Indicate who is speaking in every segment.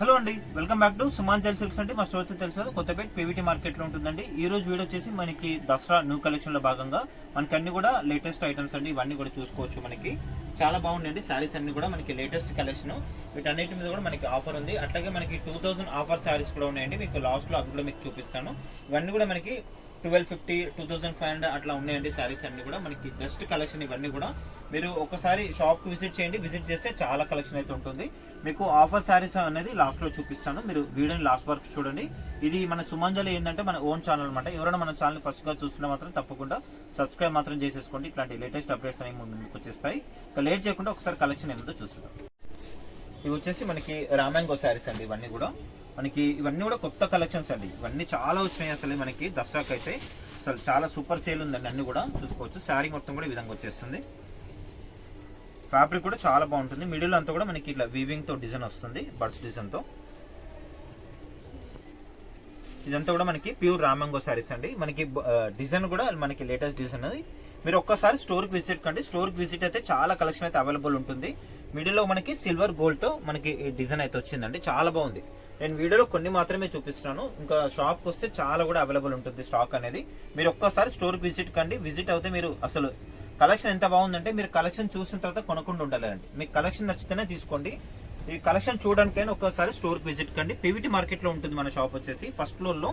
Speaker 1: Hello అండి, welcome back to సుమాంజల్ silks అండి. మా స్టోర్ తెలుసు కొత్తపేట పీవీటీ మార్కెట్ లో ఉంటుందండి. ఈ రోజు వీడియో వచ్చేసి మనకి దసరా న్యూ కలెక్షన్ లో భాగంగా మనకి అన్ని కూడా లేటెస్ట్ ఐటమ్స్ అండి. ఇవన్నీ కూడా చూసుకోవచ్చు. మనకి చాలా బాగుందండి. శారీస్ అన్ని కూడా మనకి లేటెస్ట్ కలెక్షన్. వీటన్నిటి మీద కూడా మనకి ఆఫర్ ఉంది. అట్లాగే మనకి 2000 ఆఫర్ శారీస్ కూడా ఉన్నాయండి. మీకు లాస్ట్ లో అవి కూడా మీకు చూపిస్తాను. ఇవన్నీ కూడా మనకి 1250, 2500 అట్లా ఉన్నాయండి. శారీస్ అన్ని కూడా మనకి బెస్ట్ కలెక్షన్. ఇవన్నీ కూడా మీరు ఒకసారి షాప్ కి విజిట్ చేయండి. విజిట్ చేస్తే చాలా కలెక్షన్ అయితే ఉంటుంది. మీకు ఆఫర్ శారీస్ అనేది లాస్ట్ లో చూపిస్తాను. మీరు వీడియోని లాస్ట్ వరకు చూడండి. ఇది మన సుమంజలి ఏంటంటే మన ఓన్ ఛానల్ అనమాట. ఎవరైనా మన ఛానల్ ఫస్ట్ గా చూస్తున్నా మాత్రం తప్పకుండా సబ్స్క్రైబ్ మాత్రం చేసేసుకోండి. ఇట్లాంటి లేటెస్ట్ అప్డేట్స్ అనేవి ముందుకు వచ్చేస్తాయి. ఇక లేట్ చేయకుండా ఒకసారి కలెక్షన్ ఏమిటో చూస్తాం. ఇవి వచ్చేసి మనకి రామాంగో శారీస్ అండి. ఇవన్నీ కూడా కొత్త కలెక్షన్స్ అండి. ఇవన్నీ చాలా వచ్చినాయి అసలు మనకి దసరాకి అయితే. అసలు చాలా సూపర్ సేల్ ఉందండి. అన్ని కూడా చూసుకోవచ్చు. శారీ మొత్తం కూడా ఈ విధంగా వచ్చేస్తుంది. ఫ్యాబ్రిక్ కూడా చాలా బాగుంటుంది. మిడిల్ అంతా కూడా మనకి ఇట్లా వీవింగ్ తో డిజైన్ వస్తుంది, బర్డ్స్ డిజైన్ తో. ఇదంతా కూడా మనకి ప్యూర్ రామాంగో శారీస్ అండి. మనకి డిజైన్ కూడా మనకి లేటెస్ట్ డిజైన్ అది. మీరు ఒక్కసారి స్టోర్ కి విజిట్ కండి. స్టోర్ కి విజిట్ అయితే చాలా కలెక్షన్ అయితే అవైలబుల్ ఉంటుంది. మిడిల్ లో మనకి సిల్వర్ గోల్డ్ తో మనకి డిజైన్ అయితే వచ్చిందండి. చాలా బాగుంది. నేను వీడియోలో కొన్ని మాత్రమే చూపిస్తున్నాను. ఇంకా షాప్ కి వస్తే చాలా కూడా అవైలబుల్ ఉంటుంది స్టాక్ అనేది. మీరు ఒక్కసారి స్టోర్ కి విజిట్ కండి. విజిట్ అవుతే మీరు అసలు కలెక్షన్ ఎంత బాగుందంటే మీరు కలెక్షన్ చూసిన తర్వాత కొనకుండా ఉండాలండి. మీకు కలెక్షన్ నచ్చితేనే తీసుకోండి. ఈ కలెక్షన్ చూడడానికైనా ఒక్కసారి స్టోర్ కి విజిట్ కండి. పీవీటీ మార్కెట్ లో ఉంటుంది మన షాప్ వచ్చేసి. ఫస్ట్ ఫ్లోర్ లో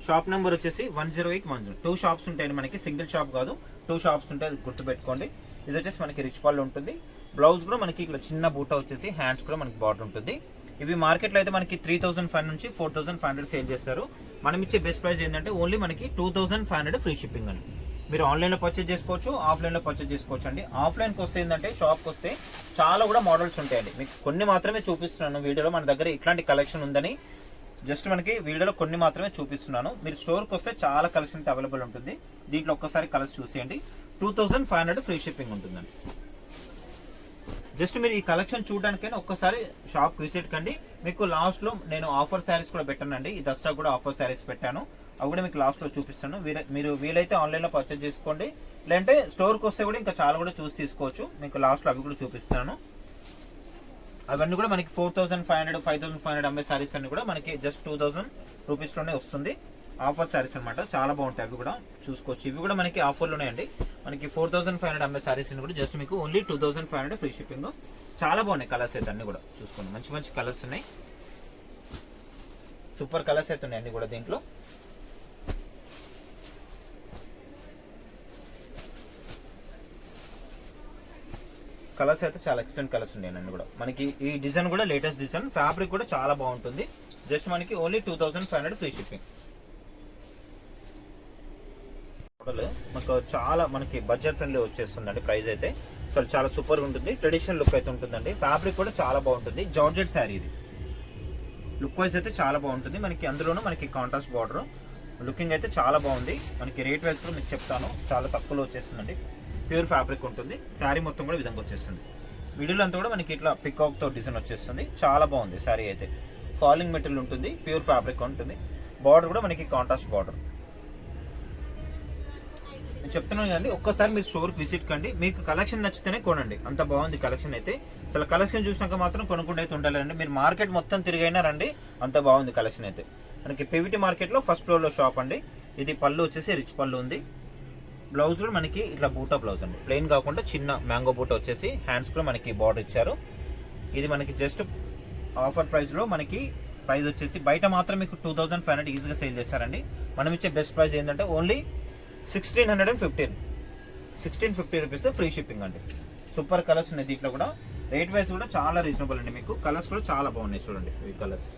Speaker 1: షాప్ నెంబర్ వచ్చేసి 10810. 2 షాప్స్ ఉంటాయండి మనకి. సింగిల్ షాప్ కాదు, 2 షాప్స్ ఉంటాయి. అది గుర్తుపెట్టుకోండి. ఇది వచ్చేసి మనకి రిచ్ పాల్ ఉంటుంది. బ్లౌజ్ కూడా మనకి ఇట్లా చిన్న బూటా వచ్చేసి, హ్యాండ్స్ కూడా మనకి బార్డర్ ఉంటుంది. ఇవి మార్కెట్లో అయితే మనకి 3500 నుంచి 4500 సేల్ చేస్తారు. మనం ఇచ్చే బెస్ట్ ప్రైస్ ఏంటంటే ఓన్లీ మనకి 2500 ఫ్రీ షిప్పింగ్ అండి. మీరు ఆన్లైన్ లో పర్చేజ్ చేసుకోవచ్చు, ఆఫ్లైన్ లో పర్చేజ్ చేసుకోవచ్చు అండి. ఆఫ్లైన్ కి వస్తే ఏంటంటే షాప్ కి వస్తే చాలా కూడా మోడల్స్ ఉంటాయండి. మీకు కొన్ని మాత్రమే చూపిస్తున్నాను వీడియోలో. మన దగ్గర ఇట్లాంటి కలెక్షన్ ఉందని జస్ట్ మనకి వీడియోలో కొన్ని మాత్రమే చూపిస్తున్నాను. మీరు స్టోర్ కి వస్తే చాలా కలెక్షన్ అయితే అవైలబుల్ ఉంటుంది. దీంట్లో ఒక్కసారి కలర్స్ చూసేయండి. 2500 ఫ్రీ షిప్పింగ్ ఉంటుందండి. జస్ట్ మీరు ఈ కలెక్షన్ చూడడానికైనా ఒక్కసారి షాప్ విజిట్ కండి. మీకు లాస్ట్ లో నేను ఆఫర్ శారీస్ కూడా పెట్టానండి. ఈ దసరా కూడా ఆఫర్ శారీస్ పెట్టాను. అవి కూడా మీకు లాస్ట్ లో చూపిస్తాను. మీరు వీలైతే ఆన్లైన్ లో పర్చేజ్ చేసుకోండి. లేదంటే స్టోర్ కి వస్తే కూడా ఇంకా చాలా కూడా చూసి తీసుకోవచ్చు. మీకు లాస్ట్ లో అవి కూడా చూపిస్తాను. అవన్నీ కూడా మనకి 4500, 5500 అమ్మే శారీస్ అన్ని కూడా మనకి జస్ట్ 2000 రూపీస్ లోనే వస్తుంది. ఆఫర్ శారీస్ అనమాట. చాలా బాగుంటాయి. అవి కూడా చూసుకోవచ్చు. ఇవి కూడా మనకి ఆఫర్లు ఉన్నాయండి. మనకి 4500 అమ్మే శారీస్ కూడా జస్ట్ మీకు ఓన్లీ 2500 ఫ్రీ షిప్పింగ్. చాలా బాగున్నాయి కలర్స్ అయితే అన్ని కూడా చూసుకోండి. మంచి మంచి కలర్స్ ఉన్నాయి. సూపర్ కలర్స్ అయితే ఉన్నాయి అన్ని కూడా దీంట్లో. కలర్స్ అయితే చాలా ఎక్సలెంట్ కలర్స్ ఉన్నాయి అన్ని కూడా. మనకి ఈ డిజైన్ కూడా లేటెస్ట్ డిజైన్. ఫ్యాబ్రిక్ కూడా చాలా బాగుంటుంది. జస్ట్ మనకి ఓన్లీ 2500 ఫ్రీ షిప్పింగ్. మనకు చాలా మనకి బడ్జెట్ ఫ్రెండ్లీ వచ్చేస్తుందండి ప్రైస్ అయితే. అసలు చాలా సూపర్ గా ఉంటుంది. ట్రెడిషనల్ లుక్ అయితే ఉంటుందండి. ఫ్యాబ్రిక్ కూడా చాలా బాగుంటుంది. జార్జెట్ శారీ ఇది. లుక్ వైజ్ అయితే చాలా బాగుంటుంది. మనకి అందులోనూ మనకి కాంట్రాస్ట్ బార్డర్. లుకింగ్ అయితే చాలా బాగుంది. మనకి రేట్ వైజ్ కూడా మీకు చెప్తాను. చాలా తక్కువలో వచ్చేస్తుందండి. ప్యూర్ ఫ్యాబ్రిక్ ఉంటుంది. శారీ మొత్తం కూడా విధంగా వచ్చేస్తుంది. మిడిల్ అంతా కూడా మనకి ఇట్లా పికాక్ తో డిజైన్ వచ్చేస్తుంది. చాలా బాగుంది శారీ అయితే. ఫాలింగ్ మెటీరియల్ ఉంటుంది. ప్యూర్ ఫ్యాబ్రిక్ ఉంటుంది. బార్డర్ కూడా మనకి కాంట్రాస్ట్ బార్డర్. చెప్తున్నాను కదండి, ఒక్కసారి మీరు స్టోర్ కి విజిట్ కండి. మీకు కలెక్షన్ నచ్చితేనే కొనండి. అంత బాగుంది కలెక్షన్ అయితే. అసలు కలెక్షన్ చూసినాక మాత్రం కొనుక్కుంటే అయితే ఉండాలండి. మీరు మార్కెట్ మొత్తం తిరిగైనా రండి. అంత బాగుంది కలెక్షన్ అయితే. మనకి పీవీటీ మార్కెట్ లో ఫస్ట్ ఫ్లోర్ లో షాప్ అండి. ఇది పళ్ళు వచ్చేసి రిచ్ పళ్ళు ఉంది. బ్లౌజ్ కూడా మనకి ఇట్లా బూటా బ్లౌజ్ అండి. ప్లెయిన్ కాకుండా చిన్న మ్యాంగో బూటా వచ్చేసి, హ్యాండ్స్ కూడా మనకి బార్డర్ ఇచ్చారు. ఇది మనకి జస్ట్ ఆఫర్ ప్రైస్ లో మనకి ప్రైస్ వచ్చేసి బయట మాత్రం మీకు 2500 ఈజీగా సేల్ చేస్తారండి. మనం ఇచ్చే బెస్ట్ ప్రైస్ ఏంటంటే ఓన్లీ 1650 రూపీస్ ఫ్రీ షిప్పింగ్ అండి. సూపర్ కలర్స్ ఉన్నాయి దీంట్లో కూడా. రేట్ వైజ్ కూడా చాలా రీజనబుల్ అండి. మీకు కలర్స్ కూడా చాలా బాగున్నాయి చూడండి. ఈ కలర్స్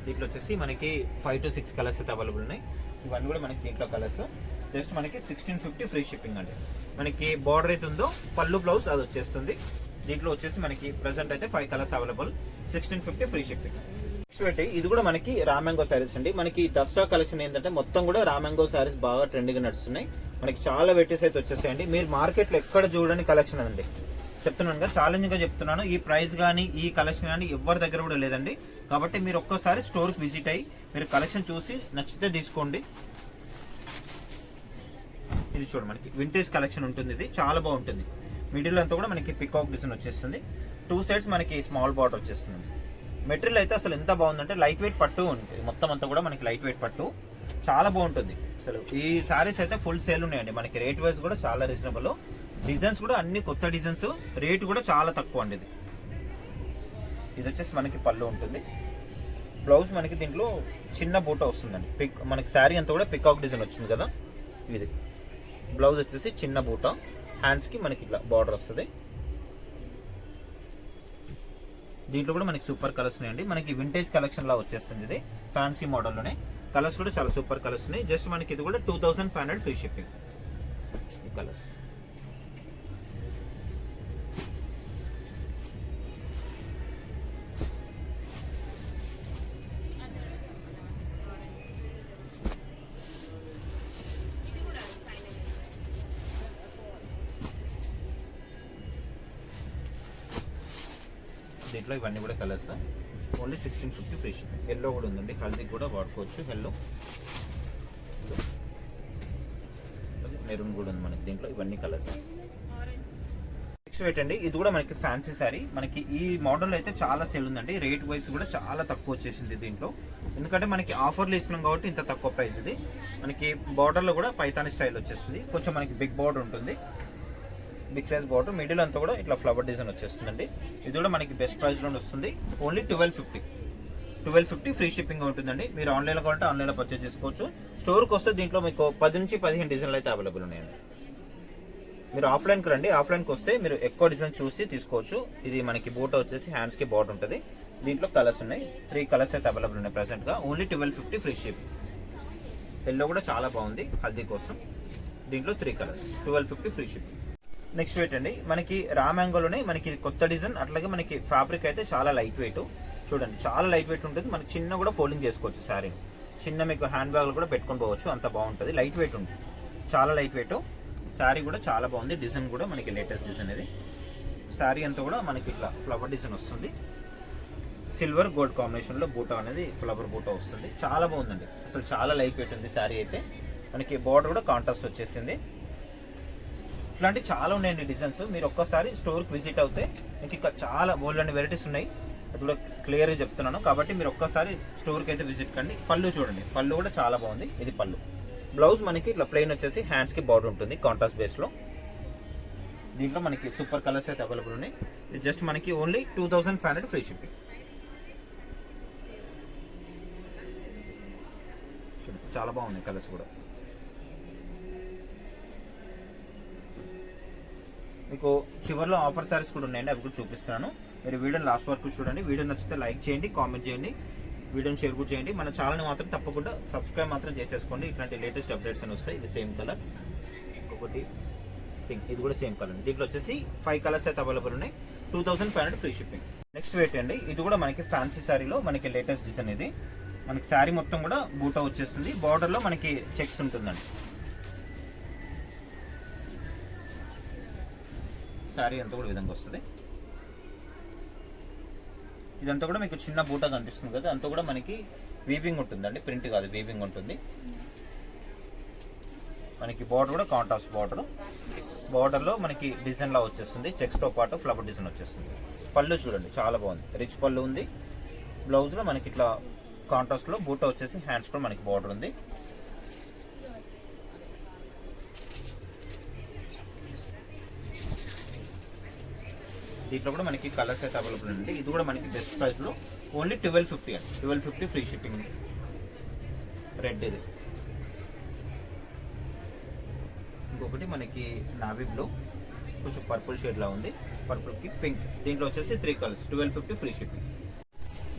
Speaker 1: దీంట్లో వచ్చేసి మనకి 5 to 6 కలర్స్ అయితే అవైలబుల్ ఉన్నాయి. ఇవన్నీ కూడా మనకి దీంట్లో కలర్స్. జస్ట్ మనకి 1650 ఫ్రీ షిప్పింగ్ అండి. మనకి బార్డర్ అయితే ఉందో పళ్ళు బ్లౌజ్ అది వచ్చేస్తుంది. దీంట్లో వచ్చేసి మనకి ప్రెసెంట్ అయితే 5 colours available. 1650 free shipping. Next ఇది కూడా మనకి రామాంగో శారీస్ అండి. మనకి దసరా కలెక్షన్ ఏంటంటే మొత్తం కూడా రామాంగో శారీస్ బాగా ట్రెండింగ్ నడుస్తున్నాయి. మనకి చాలా వెరైటీస్ అయితే వచ్చేసాయండి. మీరు మార్కెట్ లో ఎక్కడ చూడని కలెక్షన్ అండి. చెప్తున్నాను కదా, ఛాలెంజ్ గా చెప్తున్నాను. ఈ ప్రైస్ కానీ ఈ కలెక్షన్ కానీ ఎవరి దగ్గర కూడా లేదండి. కాబట్టి మీరు ఒక్కసారి స్టోర్ కి విజిట్ అయ్యి మీరు కలెక్షన్ చూసి నచ్చితే తీసుకోండి. ఇది చూడండి మనకి వింటేజ్ కలెక్షన్ ఉంటుంది, ఇది చాలా బాగుంటుంది. మిడిల్ అంతా కూడా మనకి పికాక్ డిజైన్ వచ్చేస్తుంది, 2 సైడ్స్ మనకి స్మాల్ బార్డర్ వచ్చేస్తుంది. మెటీరియల్ అయితే అసలు ఎంత బాగుందంటే లైట్ వెయిట్ పట్టు ఉంటుంది, మొత్తం అంతా కూడా మనకి లైట్ వెయిట్ పట్టు, చాలా బాగుంటుంది. అసలు ఈ సారీస్ అయితే ఫుల్ సేల్ ఉన్నాయండి, మనకి రేట్ వైజ్ కూడా చాలా రీజనబుల్. డిజైన్స్ కూడా అన్ని కొత్త డిజైన్స్, రేట్ కూడా చాలా తక్కువ అండి. ఇది వచ్చేసి మనకి పళ్ళు ఉంటుంది. బ్లౌజ్ మనకి దీంట్లో చిన్న బూట వస్తుందండి, మనకి శారీ అంతా కూడా పికాక్ డిజైన్ వచ్చింది కదా, ఇది బ్లౌజ్ వచ్చేసి చిన్న బూట, హ్యాండ్స్కి మనకి ఇట్లా బార్డర్ వస్తుంది. దీంట్లో కూడా మనకి సూపర్ కలర్స్ ఉన్నాయండి, మనకి వింటేజ్ కలెక్షన్ లా వచ్చేస్తుంది. ఇది ఫ్యాన్సీ మోడల్లోనే కలర్స్ కూడా చాలా సూపర్ కలర్స్ ఉన్నాయి. జస్ట్ మనకి ఇది కూడా 2500 ఫ్రీ షిప్పింగ్. ఈ కలర్స్ దీంట్లో ఇవన్నీ కూడా colours only 1650 free shipping. Yellow కూడా ఉందండి, హల్దీ కూడా వాడుకోవచ్చు. ఎల్లో, మెరూన్ కూడా ఉంది మనకి దీంట్లో, ఇవన్నీ కలర్స్. నెక్స్ట్ వెయిట్ అండి, ఇది కూడా మనకి ఫ్యాన్సీ శారీ. మనకి ఈ మోడల్ అయితే చాలా సేల్ ఉందండి, రేట్ వైజ్ కూడా చాలా తక్కువ వచ్చేసింది దీంట్లో. ఎందుకంటే మనకి ఆఫర్లు ఇస్తున్నాం కాబట్టి ఇంత తక్కువ ప్రైస్. ఇది మనకి బార్డర్లో కూడా పైతాని స్టైల్ వచ్చేస్తుంది, కొంచెం మనకి బిగ్ బార్డర్ ఉంటుంది, బిగ్ సైజ్ బార్డర్. మిడిల్ అంతా కూడా ఇట్లా ఫ్లవర్ డిజైన్ వచ్చేస్తుందండి. ఇది కూడా మనకి బెస్ట్ ప్రైస్లో వస్తుంది, ఓన్లీ 1250 ఫ్రీ షిప్పింగ్ ఉంటుందండి. మీరు ఆన్లైన్లో కావాలంటే ఆన్లైన్లో పర్చేజ్ చేసుకోవచ్చు. స్టోర్కి వస్తే దీంట్లో మీకు 10 నుంచి 15 డిజైన్లు అయితే అవైలబుల్ ఉన్నాయండి. మీరు ఆఫ్లైన్కి రండి, ఆఫ్లైన్కి వస్తే మీరు ఎక్కువ డిజైన్ చూసి తీసుకోవచ్చు. ఇది మనకి బూట వచ్చేసి హ్యాండ్స్కి బార్డర్ ఉంటుంది. దీంట్లో కలర్స్ ఉన్నాయి, 3 కలర్స్ అయితే అవైలబుల్ ఉన్నాయి ప్రెసెంట్గా, ఓన్లీ 1250 ఫ్రీ షిప్పింగ్. ఎల్లో కూడా చాలా బాగుంది హల్దీ కోసం, దీంట్లో 3 colours, 1250 free shipping. Next wait అండి, మనకి రా మ్యాంగోలోనే మనకి కొత్త డిజైన్. అట్లాగే మనకి ఫ్యాబ్రిక్ అయితే చాలా లైట్ వెయిట్, చూడండి చాలా లైట్ వెయిట్ ఉంటుంది. మనకి చిన్న కూడా ఫోల్డింగ్ చేసుకోవచ్చు శారీ, చిన్న మీకు హ్యాండ్ బ్యాగ్లు కూడా పెట్టుకొని పోవచ్చు, అంత బాగుంటుంది. లైట్ వెయిట్ ఉంటుంది, చాలా లైట్ వెయిట్. శారీ కూడా చాలా బాగుంది, డిజైన్ కూడా మనకి లేటెస్ట్ డిజైన్. ఇది శారీ అంతా కూడా మనకి ఇట్లా ఫ్లవర్ డిజైన్ వస్తుంది, సిల్వర్ గోల్డ్ కాంబినేషన్లో బూటా అనేది ఫ్లవర్ బూటా వస్తుంది, చాలా బాగుందండి. అసలు చాలా లైట్ వెయిట్ ఉంది శారీ అయితే. మనకి బార్డర్ కూడా కాంట్రాస్ట్ వచ్చేసింది. ఇట్లాంటి చాలా ఉన్నాయండి డిజైన్స్. మీరు ఒక్కసారి స్టోర్కి విజిట్ అవుతే మీకు ఇంకా చాలా బోల్డ్ అనే వెరైటీస్ ఉన్నాయి, అది కూడా క్లియర్గా చెప్తున్నాను. కాబట్టి మీరు ఒక్కసారి స్టోర్కి అయితే విజిట్ కండి. పళ్ళు చూడండి, పళ్ళు కూడా చాలా బాగుంది. ఇది పళ్ళు. బ్లౌజ్ మనకి ఇట్లా ప్లెయిన్ వచ్చేసి హ్యాండ్స్కి బార్డర్ ఉంటుంది కాంట్రాస్ట్ బేస్లో. దీంట్లో మనకి సూపర్ కలర్స్ అయితే అవైలబుల్ ఉన్నాయి. ఇది జస్ట్ మనకి ఓన్లీ 2500 ఫ్రీ షిప్పింగ్. చాలా బాగున్నాయి కలర్స్ కూడా. మీకు చివరిలో ఆఫర్ సారీస్ కూడా ఉన్నాయండి, అవి కూడా చూపిస్తున్నాను. మీరు వీడియోని లాస్ట్ వరకు చూడండి. వీడియో నచ్చితే లైక్ చేయండి, కామెంట్ చేయండి, వీడియోని షేర్ కూడా చేయండి. మన ఛానల్ని మాత్రం తప్పకుండా సబ్స్క్రైబ్ మాత్రం చేసేసుకోండి, ఇట్లాంటి లేటెస్ట్ అప్డేట్స్ అని వస్తాయి. ఇది సేమ్ కలర్, ఇంకొకటి పింక్, ఇది కూడా సేమ్ కలర్. దీంట్లో వచ్చేసి 5 కలర్స్ అయితే అవైలబుల్ ఉన్నాయి, 2500 ఫ్రీ షిప్పింగ్. నెక్స్ట్ వెయిట్ అండి, ఇది కూడా మనకి ఫ్యాన్సీ శారీలో మనకి లేటెస్ట్ డిజైన్. ఇది మనకి శారీ మొత్తం కూడా బూటా వచ్చేస్తుంది, బార్డర్లో మనకి చెక్స్ ఉంటుందండి. శారీ అంతా కూడా విధంగా వస్తుంది. ఇదంతా కూడా మీకు చిన్న బూటా కనిపిస్తుంది కదా, అంతా కూడా మనకి వీవింగ్ ఉంటుందండి, ప్రింట్ కాదు వీవింగ్ ఉంటుంది. మనకి బార్డర్ కూడా కాంట్రాస్ట్ బార్డర్, బార్డర్లో మనకి డిజైన్ లా వచ్చేస్తుంది, చెక్స్తో పాటు ఫ్లవర్ డిజైన్ వచ్చేస్తుంది. పళ్ళు చూడండి చాలా బాగుంది, రిచ్ పళ్ళు ఉంది. బ్లౌజ్లో మనకి ఇట్లా కాంట్రాస్ట్లో బూటా వచ్చేసి హ్యాండ్స్ కూడా మనకి బార్డర్ ఉంది. దీంట్లో కూడా మనకి కలర్స్ అయితే అవైలబుల్ ఉంది. ఇది కూడా మనకి బెస్ట్ ప్రైస్లో ఓన్లీ 1250 అండి, 1250 ఫ్రీ షిప్పింగ్. రెడ్ ఇది, ఇంకొకటి మనకి నావీ బ్లూ, కొంచెం పర్పుల్ షేడ్లా ఉంది, పర్పుల్కి పింక్. దీంట్లో వచ్చేసి 3 colours, 1250 free shipping.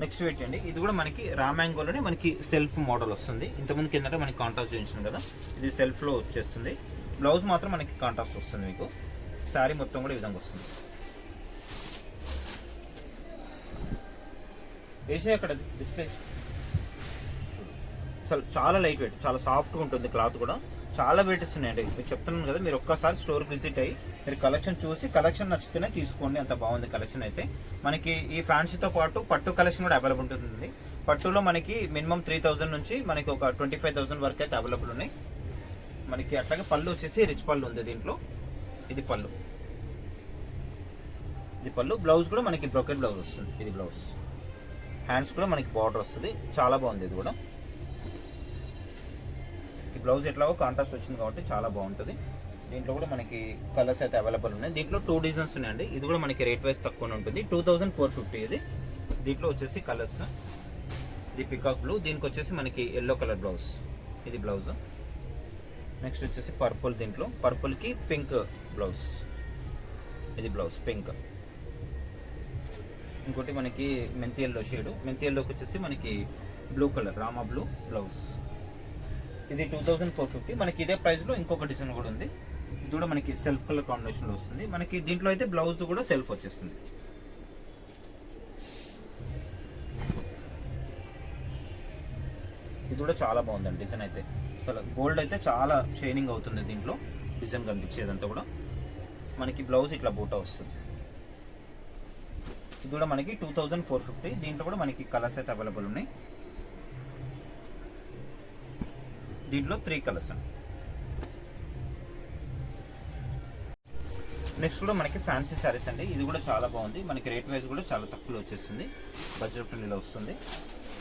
Speaker 1: Next wait అండి, ఇది కూడా మనకి రా మ్యాంగోలోనే మనకి సెల్ఫ్ మోడల్ వస్తుంది. ఇంతకుముందుకి ఏంటంటే మనకి కాంట్రాస్ట్ చూపించాం కదా, ఇది సెల్ఫ్లో వచ్చేస్తుంది. బ్లౌజ్ మాత్రం మనకి కాంట్రాస్ట్ వస్తుంది. మీకు శారీ మొత్తం కూడా ఈ విధంగా వస్తుంది. వేసే అక్కడ డిస్ప్లే అసలు చాలా లైట్ వెయిట్, చాలా సాఫ్ట్గా ఉంటుంది. క్లాత్ కూడా చాలా వెయిట్స్ ఉన్నాయండి. మీకు చెప్తున్నాను కదా, మీరు ఒక్కసారి స్టోర్కి విజిట్ అయ్యి మీరు కలెక్షన్ చూసి కలెక్షన్ నచ్చితేనే తీసుకోండి, అంత బాగుంది కలెక్షన్ అయితే. మనకి ఈ ఫ్యాన్సీతో పాటు పట్టు కలెక్షన్ కూడా అవైలబుల్ ఉంటుంది. పట్టులో మనకి మినిమం 3000 నుంచి మనకి ఒక 25,000 వరకు అయితే అవైలబుల్ ఉన్నాయి. మనకి అట్లాగే పళ్ళు వచ్చేసి రిచ్ పళ్ళు ఉంది దీంట్లో. ఇది పళ్ళు, ఇది పళ్ళు. బ్లౌజ్ కూడా మనకి బ్రోకెట్ బ్లౌజ్ వస్తుంది. ఇది బ్లౌజ్. హ్యాండ్స్ కూడా మనకి బార్డర్ వస్తుంది. చాలా బాగుంది ఇది కూడా. ఈ బ్లౌజ్ ఎట్లాగో కాంట్రాస్ట్ వచ్చింది కాబట్టి చాలా బాగుంటుంది. దీంట్లో కూడా మనకి కలర్స్ అయితే అవైలబుల్ ఉన్నాయి. దీంట్లో 2 డిజైన్స్ ఉన్నాయండి. ఇది కూడా మనకి రేట్ వైజ్ తక్కువనే ఉంటుంది. 2450 ఇది. దీంట్లో వచ్చేసి కలర్స్, ఇది పికాక్ బ్లూ, దీనికి వచ్చేసి మనకి ఎల్లో కలర్ బ్లౌజ్. ఇది బ్లౌజ్. నెక్స్ట్ వచ్చేసి పర్పుల్, దీంట్లో పర్పుల్కి పింక్ బ్లౌజ్. ఇది బ్లౌజ్ పింక్. ఇంకోటి మనకి మెంతి ఎల్లో షేడు, మెంతి ఎల్లోకి వచ్చేసి మనకి blue colour Rama blue blouse. ఇది 2450. మనకి ఇదే ప్రైస్లో ఇంకొక డిజైన్ కూడా ఉంది. ఇది కూడా మనకి సెల్ఫ్ కలర్ కాంబినేషన్లో వస్తుంది. మనకి దీంట్లో అయితే బ్లౌజ్ కూడా సెల్ఫ్ వచ్చేస్తుంది. ఇది కూడా చాలా బాగుందండి డిజైన్ అయితే. అసలు గోల్డ్ అయితే చాలా షైనింగ్ అవుతుంది దీంట్లో. డిజైన్ కనిపించేదంతా కూడా మనకి బ్లౌజ్ ఇట్లా బూటా వస్తుంది. ఇది కూడా మనకి 2450. దీంట్లో కూడా మనకి కలర్స్ అయితే అవైలబుల్ ఉన్నాయి. దీంట్లో 3 కలర్స్ అండి. నెక్స్ట్ కూడా మనకి ఫ్యాన్సీ శారీస్ అండి. ఇది కూడా చాలా బాగుంది. మనకి రేట్ వైజ్ కూడా చాలా తక్కువలో వచ్చేస్తుంది. బడ్జెట్ ఫ్రెండ్లీలో వస్తుంది.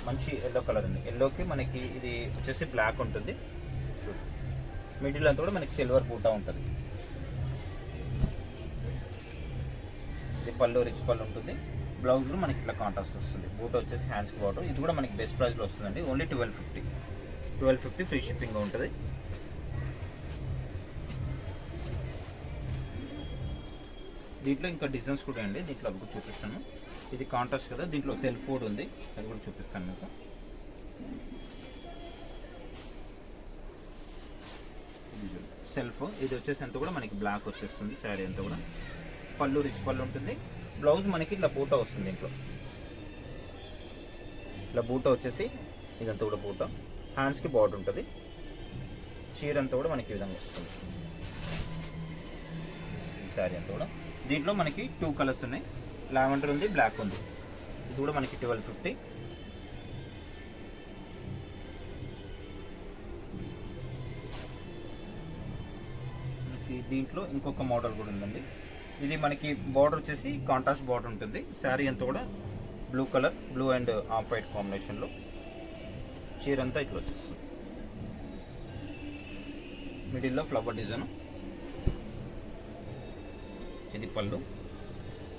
Speaker 1: మంచి ఎల్లో కలర్ ఉంది. ఎల్లోకి మనకి ఇది వచ్చేసి బ్లాక్ ఉంటుంది. మిడిల్ అంతా కూడా మనకి సిల్వర్ బూటా ఉంటుంది. ఇది పళ్ళు రిచ్ పళ్ళు ఉంటుంది. బ్లౌజ్ కూడా మనకి ఇట్లా కాంట్రాస్ట్ వస్తుంది. బూటా వచ్చేసి హ్యాండ్స్కి బార్డర్. ఇది కూడా మనకి బెస్ట్ ప్రైస్లో వస్తుందండి. ఓన్లీ 1250 ఫ్రీ షిప్పింగ్ ఉంటుంది. దీంట్లో ఇంకా డిజైన్స్ కూడా అండి. దీంట్లో అవి కూడా చూపిస్తాను. ఇది కాంట్రాస్ట్ కదా, దీంట్లో సెల్ఫ్ ఫోడ్ ఉంది, అది కూడా చూపిస్తాను మీకు. సెల్ఫ్ ఇది వచ్చేసి అంతా కూడా మనకి బ్లాక్ వచ్చేస్తుంది. శారీ అంతా కూడా పళ్ళు రిచ్ పళ్ళు ఉంటుంది. బ్లౌజ్ మనకి ఇట్లా బూటా వస్తుంది. దీంట్లో ఇట్లా బూటా వచ్చేసి ఇదంతా కూడా బూటా. హ్యాండ్స్కి బార్డర్ ఉంటుంది. చీర అంతా కూడా మనకి ఈ విధంగా వస్తుంది. ఈ శారీ అంతా కూడా దీంట్లో మనకి 2 కలర్స్ ఉన్నాయి. లావెండర్ ఉంది, బ్లాక్ ఉంది. ఇది కూడా మనకి 1250. దీంట్లో ఇంకొక మోడల్ కూడా ఉందండి. ఇది మనకి బార్డర్ వచ్చేసి కాంట్రాస్ట్ బార్డర్ ఉంటుంది. శారీ అంతా కూడా blue colour, blue and off white కాంబినేషన్లో. చీర అంతా ఇట్లా వచ్చేస్తుంది. మిడిల్లో ఫ్లవర్ డిజైన్. ఇది పళ్ళు.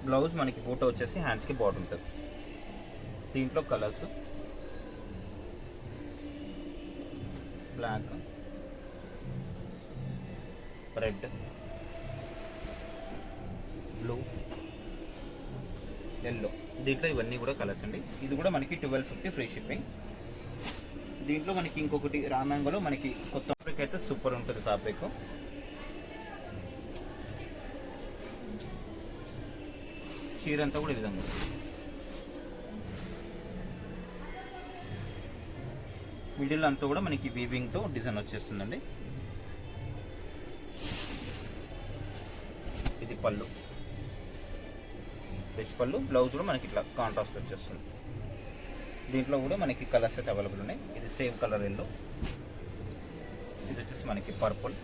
Speaker 1: బ్లౌజ్ మనకి బూటా వచ్చేసి హ్యాండ్స్కి బార్డర్ ఉంటుంది. దీంట్లో colours black, red, blue, yellow. దీంట్లో ఇవన్నీ కూడా కలర్స్ అండి. ఇది కూడా మనకి 1250 ఫ్రీ షిప్పింగ్. దీంట్లో మనకి ఇంకొకటి రామ్యాంగోలో మనకి కొత్త ఫ్యాబ్రిక్ అయితే సూపర్ ఉంటుంది. ఫ్యాబ్రిక్ చీర అంతా కూడా ఈ విధంగా ఉంటుంది. మిడిల్ అంతా కూడా మనకి వీవింగ్తో డిజైన్ వచ్చేస్తుందండి. ఇది పళ్ళు రిచ్ పళ్ళు. బ్లౌజ్ కూడా మనకి ఇట్లా కాంట్రాస్ట్ వచ్చేస్తుంది. దీంట్లో కూడా మనకి కలర్స్ అయితే అవైలబుల్ ఉన్నాయి. ఇది సేమ్ కలర్ ఎల్లో. ఇది వచ్చేసి మనకి పర్పుల్.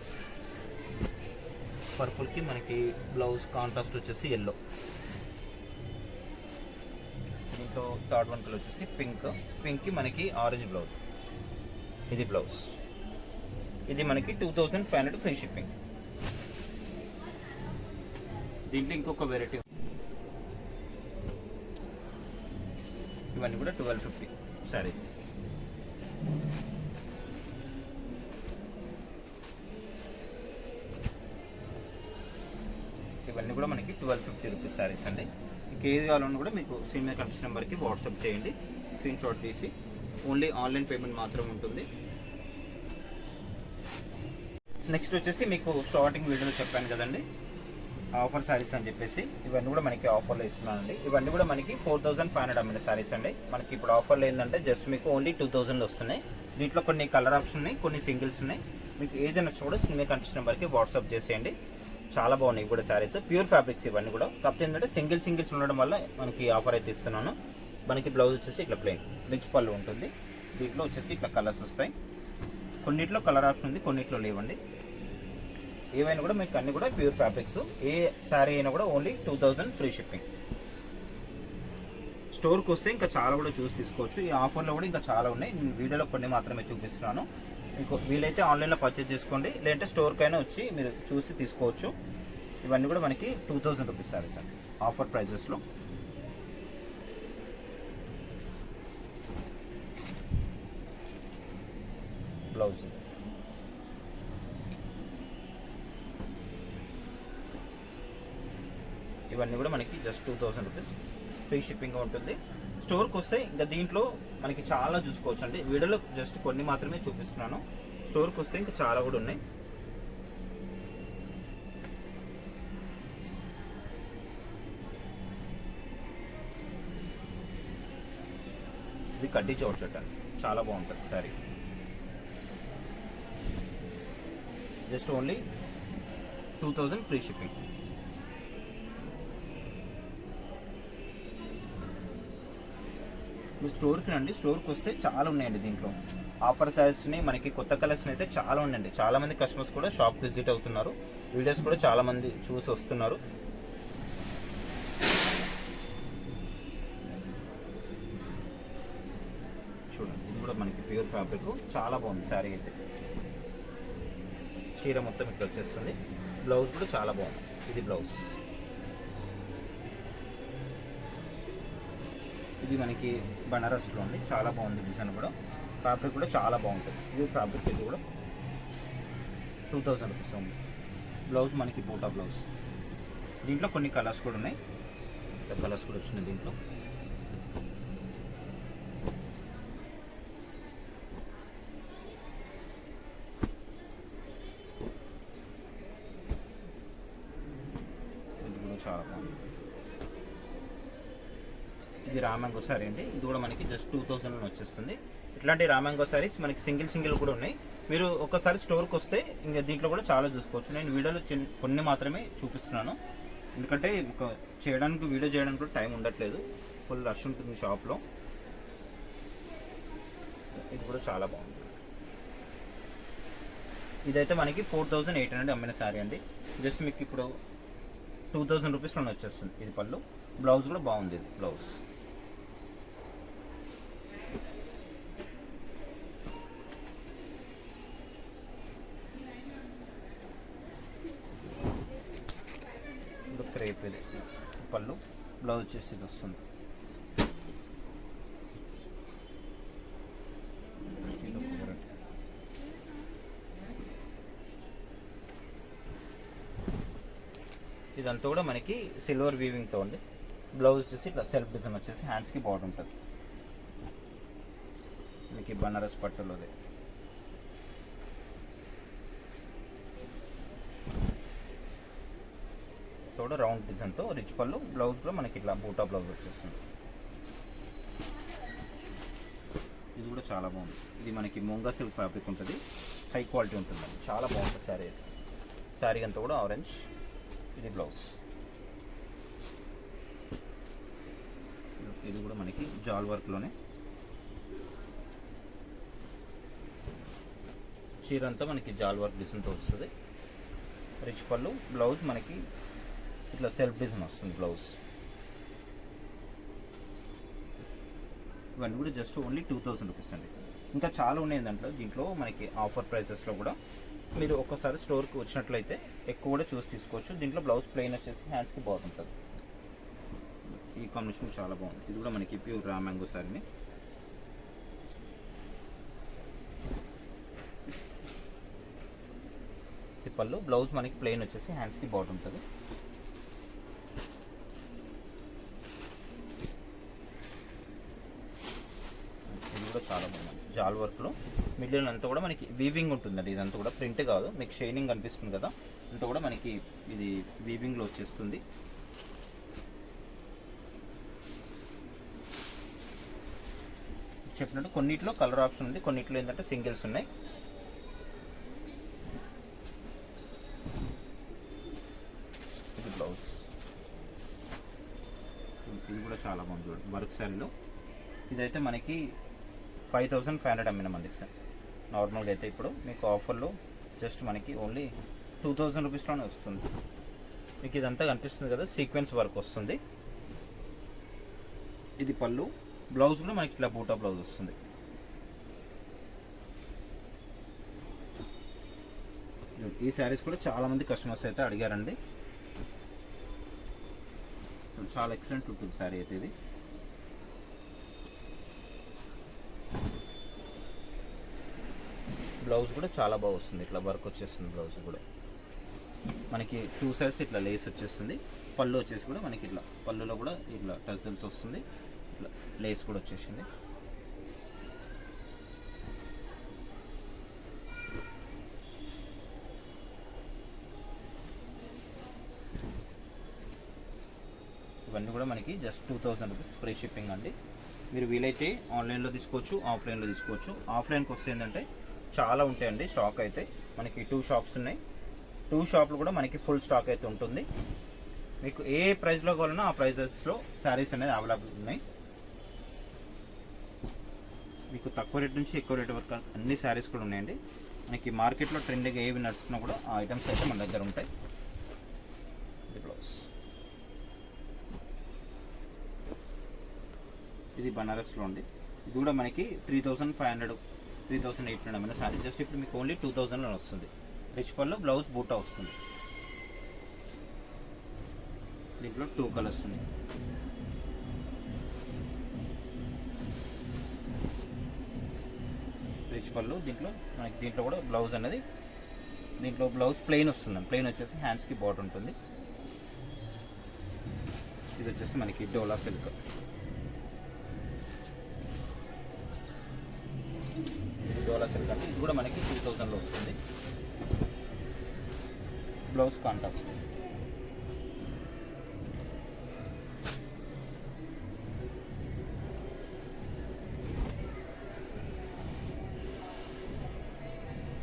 Speaker 1: పర్పుల్కి మనకి బ్లౌజ్ కాంట్రాస్ట్ వచ్చేసి ఎల్లో. దీంట్లో థర్డ్ వన్ కలర్ వచ్చేసి పింక్. పింక్కి మనకి ఆరెంజ్ బ్లౌజ్. ఇది బ్లౌజ్. ఇది మనకి 2500 ఫ్రీ షిప్పింగ్. దీంట్లో ఇంకొక వెరైటీ. ఇవన్నీ కూడా 1250 శారీస్. ఇవన్నీ కూడా మనకి 1250 రూపీస్ శారీస్ అండి. మీకు ఏది కావాలన్నా కూడా మీకు స్క్రీన్ మీద కనిపిస్తున్న నెంబర్కి వాట్సాప్ చేయండి. స్క్రీన్ షాట్ తీసి. ఓన్లీ ఆన్లైన్ పేమెంట్ మాత్రమే ఉంటుంది. నెక్స్ట్ వచ్చేసి మీకు స్టార్టింగ్ వీడియోలో చెప్పాను కదండి ఆఫర్ శారీస్ అని చెప్పేసి. ఇవన్నీ కూడా మనకి ఆఫర్లో ఇస్తున్నానండి. ఇవన్నీ కూడా మనకి 4500 అమ్మిన శారీస్ అండి. మనకి ఇప్పుడు ఆఫర్లో ఏంటంటే జస్ట్ మీకు ఓన్లీ 2000 వస్తున్నాయి. దీంట్లో కొన్ని కలర్ ఆప్షన్ ఉన్నాయి, కొన్ని సింగిల్స్ ఉన్నాయి. మీకు ఏదైనా కూడా స్క్రీన్ మీద కనిపిస్తున్న నెంబర్కి వాట్సాప్ చేసేయండి. చాలా బాగున్నాయి కూడా శారీస్. ప్యూర్ ఫ్యాబ్రిక్స్ ఇవన్నీ కూడా. కాకపోతే ఏంటంటే సింగిల్స్ ఉండడం వల్ల మనకి ఆఫర్ అయితే ఇస్తున్నాను. మనకి బ్లౌజ్ వచ్చేసి ఇట్లా ప్లెయిన్ రిచ్ పళ్ళు ఉంటుంది. దీంట్లో వచ్చేసి ఇట్లా కలర్స్ వస్తాయి. కొన్నిట్లో కలర్ ఆప్షన్ ఉంది, కొన్నిట్లో లేవండి. ఏవైనా కూడా మీకు అన్ని కూడా ప్యూర్ ఫ్యాబ్రిక్స్. ఏ శారీ అయినా కూడా ఓన్లీ 2000 ఫ్రీ షిప్పింగ్. స్టోర్కి వస్తే ఇంకా చాలా కూడా చూసి తీసుకోవచ్చు. ఈ ఆఫర్లో కూడా ఇంకా చాలా ఉన్నాయి, నేను వీడియోలో కొన్ని మాత్రమే చూపిస్తున్నాను. మీకు వీలైతే ఆన్లైన్లో పర్చేజ్ చేసుకోండి, లేదంటే స్టోర్కైనా వచ్చి మీరు చూసి తీసుకోవచ్చు. ఇవన్నీ కూడా మనకి 2000 రూపీస్ సారీస్ అండి, ఆఫర్ ప్రైజెస్లో. బ్లౌజ్ ఇవన్నీ కూడా మనకి జస్ట్ 2000 రూపీస్ ఫ్రీ షిప్పింగ్ ఉంటుంది. స్టోర్కి వస్తే ఇంకా దీంట్లో మనకి చాలా చూసుకోవచ్చు అండి, వీడియోలో జస్ట్ కొన్ని మాత్రమే చూపిస్తున్నాను. స్టోర్కి వస్తే ఇంకా చాలా కూడా ఉన్నాయి. ఇది కడ్డీ చౌచట్ అండి, చాలా బాగుంటుంది sorry. Just only 2000 free shipping. స్టోర్కి రండి, స్టోర్కి వస్తే చాలా ఉన్నాయండి. దీంట్లో ఆఫర్ శారీస్ని మనకి కొత్త కలెక్షన్ అయితే చాలా ఉందండి. చాలా మంది కస్టమర్స్ కూడా షాప్ విజిట్ అవుతున్నారు, వీడియోస్ కూడా చాలా మంది చూసి వస్తున్నారు. చూడండి, ఇది కూడా మనకి ప్యూర్ ఫ్యాబ్రిక్, చాలా బాగుంది శారీ అయితే. చీర మొత్తం ఇక్కడ వచ్చేస్తుంది. బ్లౌజ్ కూడా చాలా బాగుంది. ఇది బ్లౌజ్. ఇది మనకి బనారస్లో ఉంది, చాలా బాగుంది డిజైన్ కూడా. ఫ్యాబ్రిక్ కూడా చాలా బాగుంటుంది. ఇది ఫ్యాబ్రిక్ ఇది కూడా 2000 రూపీస్ ఉంది. బ్లౌజ్ మనకి బూటా బ్లౌజ్. దీంట్లో కొన్ని కలర్స్ కూడా ఉన్నాయి, కలర్స్ కూడా వచ్చినాయి దీంట్లో. ఇది కూడా చాలా బాగుంది. ఇది రామంగో సారీ అండి, ఇది కూడా మనకి జస్ట్ 2000 వచ్చేస్తుంది. ఇట్లాంటి రామంగో సారీస్ మనకి సింగిల్ కూడా ఉన్నాయి. మీరు ఒకసారి స్టోర్కి వస్తే ఇంకా దీంట్లో కూడా చాలా చూసుకోవచ్చు. నేను వీడియోలో కొన్ని మాత్రమే చూపిస్తున్నాను, ఎందుకంటే వీడియో చేయడానికి కూడా టైం ఉండట్లేదు, ఫుల్ రష్ ఉంటుంది షాప్లో. ఇది కూడా చాలా బాగుంది. ఇదైతే మనకి 4800 అమ్మిన సారీ అండి. జస్ట్ మీకు ఇప్పుడు 2000 రూపీస్లోనే వచ్చేస్తుంది. ఇది పళ్ళు, బ్లౌజ్ కూడా బాగుంది. ఇది బ్లౌజ్. క్రేప్ ఇది పళ్ళు, బ్లౌజ్ వచ్చేసి ఇది వస్తుంది. ఇదంతా కూడా మనకి సిల్వర్ వీవింగ్తో ఉంది. బ్లౌజ్ వచ్చేసి ఇట్లా సెల్ఫ్ డిజైన్ వచ్చేసి హ్యాండ్స్కి బార్డర్ ఉంటుంది. మనకి బనారస్ పట్టులోది. కూడా రౌండ్ డిజైన్తో రిచ్ పళ్ళు, బ్లౌజ్ కూడా మనకి ఇట్లా బూటా బ్లౌజ్ వచ్చేస్తుంది. ఇది కూడా చాలా బాగుంది. ఇది మనకి మూంగా సిల్క్ ఫ్యాబ్రిక్ ఉంటుంది, హై క్వాలిటీ ఉంటుంది, చాలా బాగుంటుంది శారీ. శారీ అంతా కూడా ఆరెంజ్. ఇది బ్లౌజ్. ఇది కూడా మనకి జాల్ వర్క్లోనే. చీర అంతా మనకి జాల్ వర్క్ డిజైన్తో వస్తుంది. రిచ్ పళ్ళు, బ్లౌజ్ మనకి ఇట్లా సెల్ఫ్ డిజైన్ వస్తుంది బ్లౌజ్. ఇవన్నీ కూడా జస్ట్ ఓన్లీ 2000 రూపీస్ అండి. ఇంకా చాలా ఉన్నాయి దీంట్లో మనకి ఆఫర్ ప్రైసెస్లో కూడా. మీరు ఒక్కసారి స్టోర్కి వచ్చినట్లయితే ఎక్కువ కూడా చూసి తీసుకోవచ్చు. దీంట్లో బ్లౌజ్ ప్లెయిన్ వచ్చేసి హ్యాండ్స్కి బాగుంటుంది. ఈ కాంబినేషన్ చాలా బాగుంది. ఇది కూడా మనకి ప్యూర్ రా మ్యాంగో సారీని. పళ్ళు, బ్లౌజ్ మనకి ప్లెయిన్ వచ్చేసి హ్యాండ్స్కి బాగుంటుంది. చాలా బాగుంది. జాల్ వర్క్లో మిడిల్ అంతా కూడా మనకి వీవింగ్ ఉంటుందండి. ఇదంతా కూడా ప్రింట్ కాదు, మీకు షైనింగ్ కనిపిస్తుంది కదా, అంతా కూడా మనకి ఇది వీవింగ్లో వచ్చేస్తుంది. చెప్పినట్టు కొన్నిట్లో కలర్ ఆప్షన్ ఉంది, కొన్నిట్లో ఏంటంటే సింగిల్స్ ఉన్నాయి. ఇది బ్లౌజ్. ఇది కూడా చాలా బాగుంది వర్క్ శారీలో. ఇదైతే మనకి 5500 అమ్మినామండి సార్. నార్మల్గా అయితే ఇప్పుడు మీకు ఆఫర్లో జస్ట్ మనకి ఓన్లీ 2000 రూపీస్లోనే వస్తుంది. మీకు ఇదంతా కనిపిస్తుంది కదా, సీక్వెన్స్ వర్క్ వస్తుంది. ఇది పళ్ళు, బ్లౌజ్ కూడా మనకి ఇట్లా బూటా బ్లౌజ్ వస్తుంది. ఈ శారీస్ కూడా చాలా మంది కస్టమర్స్ అయితే అడిగారండి. చాలా ఎక్సలెంట్ ఉంటుంది శారీ అయితే ఇది. బ్లౌజ్ కూడా చాలా బాగా వస్తుంది, ఇట్లా వర్క్ వచ్చేస్తుంది. బ్లౌజ్ కూడా మనకి 2 సైడ్స్ ఇట్లా లేస్ వచ్చేస్తుంది. పళ్ళు వచ్చేసి కూడా మనకి ఇట్లా పళ్ళులో కూడా ఇట్లా టజల్స్ వస్తుంది, ఇట్లా లేస్ కూడా వచ్చేసింది. ఇవన్నీ కూడా మనకి జస్ట్ 2000 రూపీస్ ఫ్రీ షిప్పింగ్ అండి. మీరు వీలైతే ఆన్లైన్లో తీసుకోవచ్చు, ఆఫ్లైన్లో తీసుకోవచ్చు. ఆఫ్లైన్కి వస్తే ఏంటంటే చాలా ఉంటాయండి స్టాక్ అయితే. మనకి 2 షాప్స్ ఉన్నాయి, 2 షాప్లు కూడా మనకి ఫుల్ స్టాక్ అయితే ఉంటుంది. మీకు ఏ ప్రైస్లో కావాలన్నా ఆ ప్రైజెస్లో శారీస్ అనేది అవైలబుల్ ఉన్నాయి. మీకు తక్కువ రేట్ నుంచి ఎక్కువ రేట్ వరకు అన్ని శారీస్ కూడా ఉన్నాయండి. మనకి మార్కెట్లో ట్రెండ్గా ఏవి నడుస్తున్నా కూడా ఆ ఐటమ్స్ అయితే మన దగ్గర ఉంటాయి. బ్లౌజ్ ఇది బనారస్లో ఉంది. ఇది కూడా మనకి 3500 3800 అమ్మిన శారీ జస్ట్ ఇప్పుడు మీకు ఓన్లీ 2000లో వస్తుంది. రిచ్ పళ్ళు, బ్లౌజ్ బూటా వస్తుంది. దీంట్లో 2 కలర్స్ ఉన్నాయి. రిచ్ పళ్ళు, దీంట్లో కూడా బ్లౌజ్ అనేది, దీంట్లో బ్లౌజ్ ప్లెయిన్ వస్తుంది. ప్లెయిన్ వచ్చేసి హ్యాండ్స్కి బార్డర్ ఉంటుంది. ఇది వచ్చేసి మనకి డోలా సిల్క్. డోలా సిల్క్ అంటే ఇది కూడా మనకి 2000లో వస్తుంది. Blouse contrast.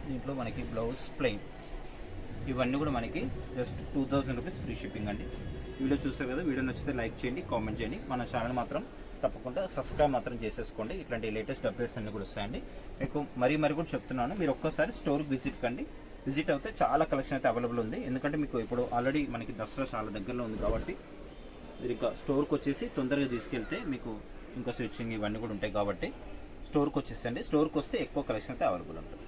Speaker 1: దీంట్లో మనకి బ్లౌజ్ ప్లెయిన్. ఇవన్నీ కూడా మనకి జస్ట్ 2000 రూపీస్ ఫ్రీ షిప్పింగ్ అండి. వీడియో చూస్తారు కదా, వీడియో నచ్చితే లైక్ చేయండి, కామెంట్ చేయండి. మన ఛానల్ మాత్రం తప్పకుండా సబ్స్క్రైబ్ మాత్రం చేసేసుకోండి. ఇట్లాంటి లేటెస్ట్ అప్డేట్స్ అన్నీ కూడా వస్తాయండి. మీకు మరీ కూడా చెప్తున్నాను, మీరు ఒక్కసారి స్టోర్కి విజిట్ కండి. విజిట్ అయితే చాలా కలెక్షన్ అయితే అవైలబుల్ ఉంది. ఎందుకంటే మీకు ఇప్పుడు ఆల్రెడీ మనకి దసరా చాలా దగ్గరలో ఉంది కాబట్టి మీరు ఇంకా స్టోర్కి వచ్చేసి తొందరగా తీసుకెళ్తే మీకు ఇంకా స్విచ్చింగ్ ఇవన్నీ కూడా ఉంటాయి కాబట్టి స్టోర్కి వచ్చేసండి. స్టోర్కి వస్తే ఎక్కువ కలెక్షన్ అయితే అవైలబుల్ ఉంటుంది.